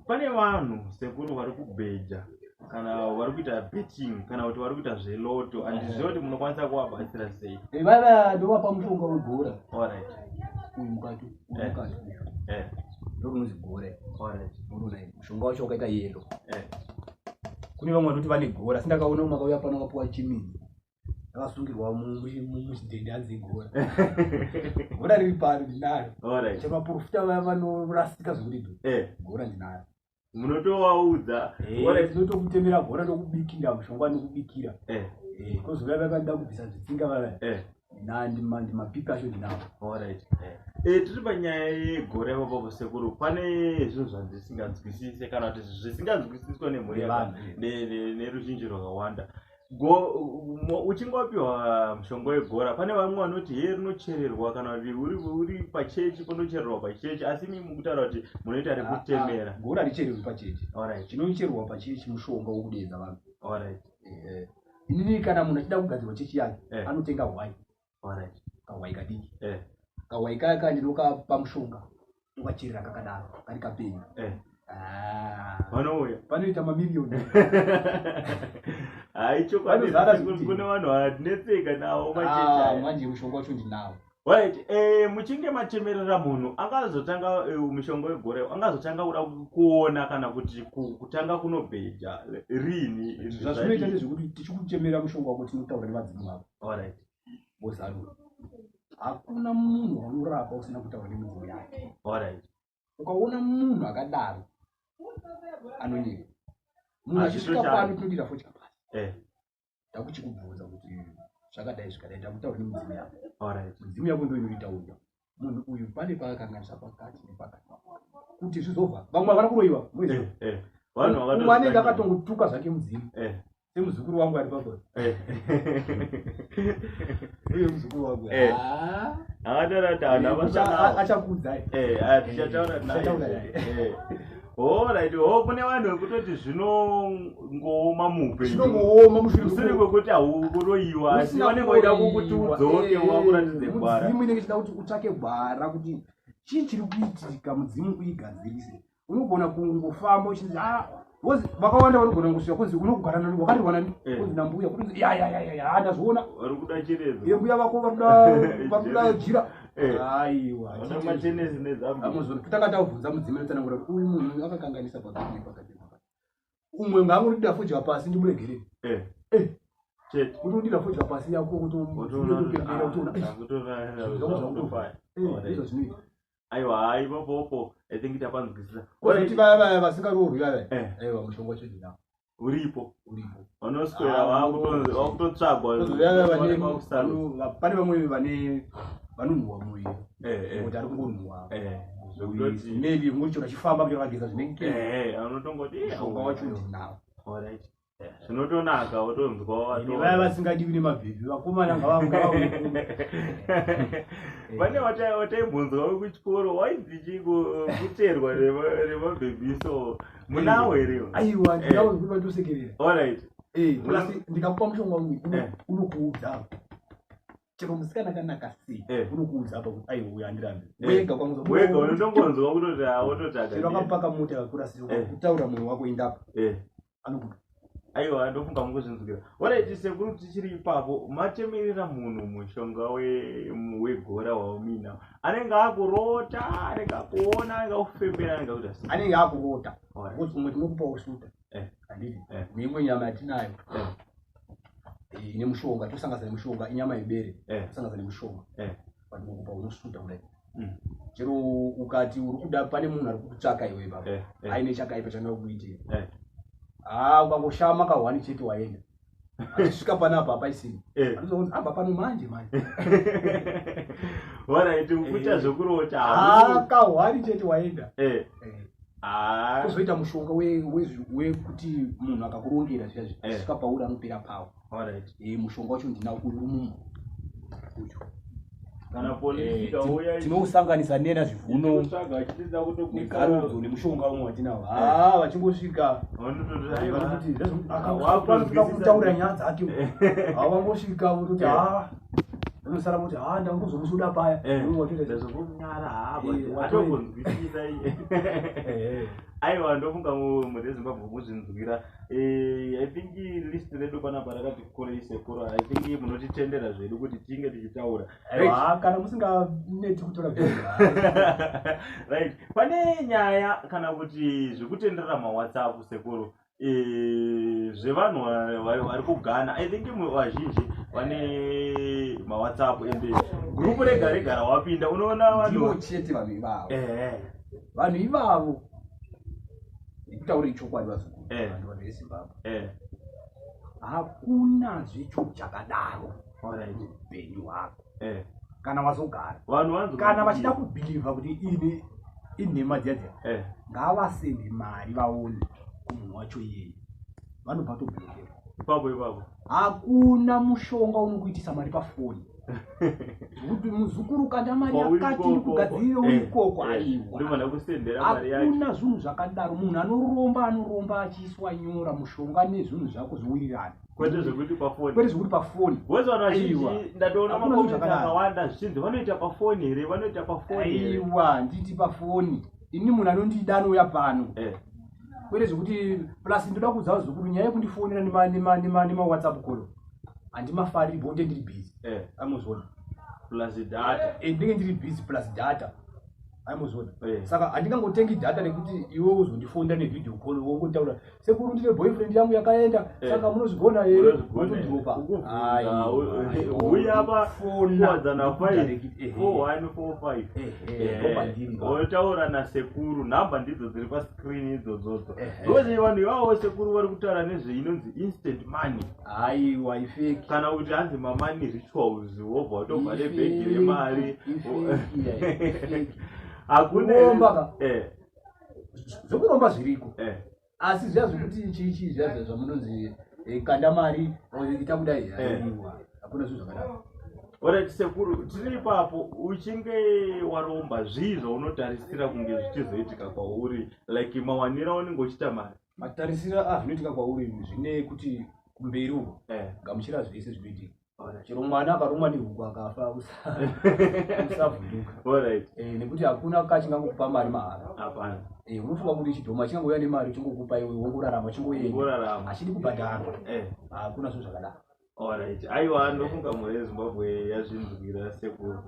pane vanhu sekuru vari kubeja kana vari kuita betting kana kuti vari kuita zveloto andiziva kuti munokwanisa kuvabatsira sei. Vava ndovapa mushonga wegora. Alright. Uyu mukati ndokunonzi gore. Alright. Mushonga wacho wakaita yellow. Kune vamwe vanoti vane gora. Sindakaona makauya pano kapuwa chimini. Akasungirwa muchidhende anzi gora. Gora riri pano ndinaro. Alright. Chemaprofita vaya vanorasika zvekuti gora ndinaro. Munotovaudza tinotokutemera gora nokubikira mushonga nokubikira. Kozouya vakanda kubvisa zvitsinga vaya. Ndimapika acho ndinavo. Alright. Tiri panyaya yegora ipapo sekuru, pane zvinhu zvandisinganzwisise kana kuti zvisinganzwisiswa nemhuri neruzhinji rwakawanda. Uchingopiwa mushonga wegora, pane vamwe vanoti rinochererwa kana kuti uri pachechi ponochererwa pachechi, asi mimi mukutaura kuti munoita rekutemera. Gora richererwa pachechi. Alright. Chinochererwa pachechi mushonga wokudedza vanhu. Alright. Inini kana munhu achida kugadzirwa chechi yake anotenga hwai. Alright. Kahwai kadiki. Kahwai kaka ndinokapa mushonga ukacherera kakadaro kari kapenyu. Vanouya panoita mamiliyoni. Chokwadi kune vanhu vatinetseka navo machechi. Manje mushonga wacho ndinawo. Right. Muchinge machemerera munhu angazotanga mushonga wegore angazotanga kuda kuona kana kuti kutanga kunobheja rini. Zvazvinoita ndezvekuti tichikuchemera mushonga wako tinotaura nemadzimai ako. Alright. Bozarura. Hakuna munhu anorapa usina kutaura nemudzimu yake. Alright. Ukaona munhu akadaro anonyeka. Munhu achisvika pano tinodira fo chakapasi. Takuchikubvunza kuti zvakadai zvikadai takutaura nemudzimu yako. Alright. Mudzimu yako ndio inoitaura. Munhu uyu pane paakanganisa pakati nepakati. Kuti zvizobva. Vamwe vana kuroiwa. Vanhu vanenge akatongotuka zvake mudzimu. Semuzukuru wangu ari papo. Uye muzukuru wangu. Akadara achakudzai. Tichataura naye. Alright. Kune vanhu vekutoti zvinongooma muupenyu. Zvinongooma mushure kwekuti haukuroiwa asi vanenge vaida kukuti udzoke wakuratidze gwara. Mudzimu inenge ichida kuti utsvake gwara kuti chii chiri kuitika mudzimu uigadzirise. Unogona kungofamba uchinzi vakawanda vanogona kusvika kunzi unogara nani wakati wanani kunzi nambuya kunzi ya ndazviona vari kuda cheredzo mbuya vako vakuda jira. Aiwa machenezi nezambu tutanga tabvunza mudzimu tsanangura kuti uyu munhu akakanganisa pakati umwe ngaangorida fodya pasi ndimuregerere chete kuti udira fodya pasi yako kuti aiwa ipopo I think tapanzwisisa kuti vaya vasingarohwi vaya aiwa mushonga wacho ndinawo uripo vanoswera vakutotsvagwa pane vamwe vanonhuhwa muviri kuti ari kungonhuhwa maybe muri chifamba kuti vakageza zvinenge anotongoti mushonga wacho ndinawo. Zvinotonaka utonzwa vaya vasingadiwi nemabhebhi vakomana ngavauye. Pane wataibvunzwa kuchikoro waidzichi kuterwa remabhebhiso munawo here? Aiwa ndinawo kuti vandosekerera. Alright. Ndikakupa mushonga uyu unokuudza chero musikana kanaka sei unokuudza apa kuti aiwa uyu handirambe wega wega unotongonzwa kutoti awototaka chero akapaka mota yakakura sei kutaura munhu wako indapa anokuda. Aiwa ndofunga mukuzvinzwira. Alright, sekuru tichiri ipapo matemerera munhu mushonga wegora waumina anenge akurota anenge akuona anenge akufembera anenge akuita sei anenge akurota kuti umwe tinokupa usuta handiti neimwe nyama yatinayo nemushonga tosangasa nemushonga inyama yebere tosangasa nemushonga patinokupa unosuta kudai chero ukati uri kuda pane munhu ari kukutsvaka iwe baba aine chakaipa changakuitira ukangoshama kahwani chete waenda achisvika panapa hapaisini anozonzi apa pano manje alright ukuita zvokurota kahwani chete waenda kuzoita mushonga wekuti munhu akakurongera zviasvika pauri anopera pawo. Mushonga wacho ndinawo uri mumu kana polisi kauya tinousanganisa nena zvivuno negarudzo nemushonga umwe watinawo vachingosvika vakutaura nyaya dzake havangosvika vototi unosara kuti ndangozomusuda paya atogozwisisa aiwa ndofunga muZimbabwe muzvinzwira I think list redu panapa rakati kurei Sekuru. I think munotitendera zvedu kuti tinge tichitaura kana musinganeti kutora right. Pane nyaya kana kuti zvekutenderera maWhatsApp Sekuru zvevanhu vari kugana. I think vazhinji vane maWhatsApp ende gurupu rega rega rawapinda unoona vanhu chete vanhu ivavo vanhu ivavo ndikutaura chokwadi vazukuru vanhu veZimbabwe hakuna zvecho chakadaro upenyu hwako kana wazogara kana vachida kubhilivha kuti ini nhema dzedze ngavasende mari vaone kumunhu wacho iyeye vanobva tobhilokera ipapo hakuna mushonga unokuitisa mari pafoni kuti muzukuru kana mari yakati iri kugadzirira ikoko aiwa hakuna zvinhu zvakadaro. Munhu anoromba achiiswa nyora mushonga nezvinhu zvako zvowirirana kwete zvekuti pafoni ndatoona makomenti akawanda zvichinzi vanoita pafoni here aiwa nditi pafoni. Ini munhu anondida anouya pano kwete zvekuti plus ndoda kuudza zukuru nyaya yekundifonera nemaWhatsApp call handimafari bonde ndiri busy amuzona plus data ndinenge ndiri busy plus data amuzona saka handingangotengi data nekuti iwe uzondifonda nevideo call wongotaura Sekuru ndine boyfriend yangu yakaenda saka munozvigona here wotodropa uyapa kuwadzana 4145 wotaura naSekuru. Nhamba ndidzo dziri pascreen idzodzo because vanhu ivavo Sekuru vari kutaura nezveinonzi instant money. aiwa ifeki kana kuti hanzi mamani rituals wobva watobva nebhegi remari hakunomba zvokuromba zviriko asi zviya zvokuti chichi zviya zvamunonzi kanda mari ita kudai aiwa hakuna zvinhu zvakadaro. Alright Sekuru, tiri ipapo uchinge waromba zvii zvaunotarisira kunge zvichizoitika kwauri like mawanira unenge uchita mari matarisira zvinoitika kwauri zvine kuti kumberi uko gamuchira zvese zvinoitika chero mwana akarumwa nehuku akafa usavhunduka nekuti hakuna kachingangokupa mari mahara hapana. Unofunga kuti chidhoma chingangouya nemari chingokupa iwe wongorarama chingoenda achidi kubhadharwa hakuna zvinhu zvakadaro. Alright, aiwa ndofunga mhuri yeZimbabwe yazvinzwira Sekuru.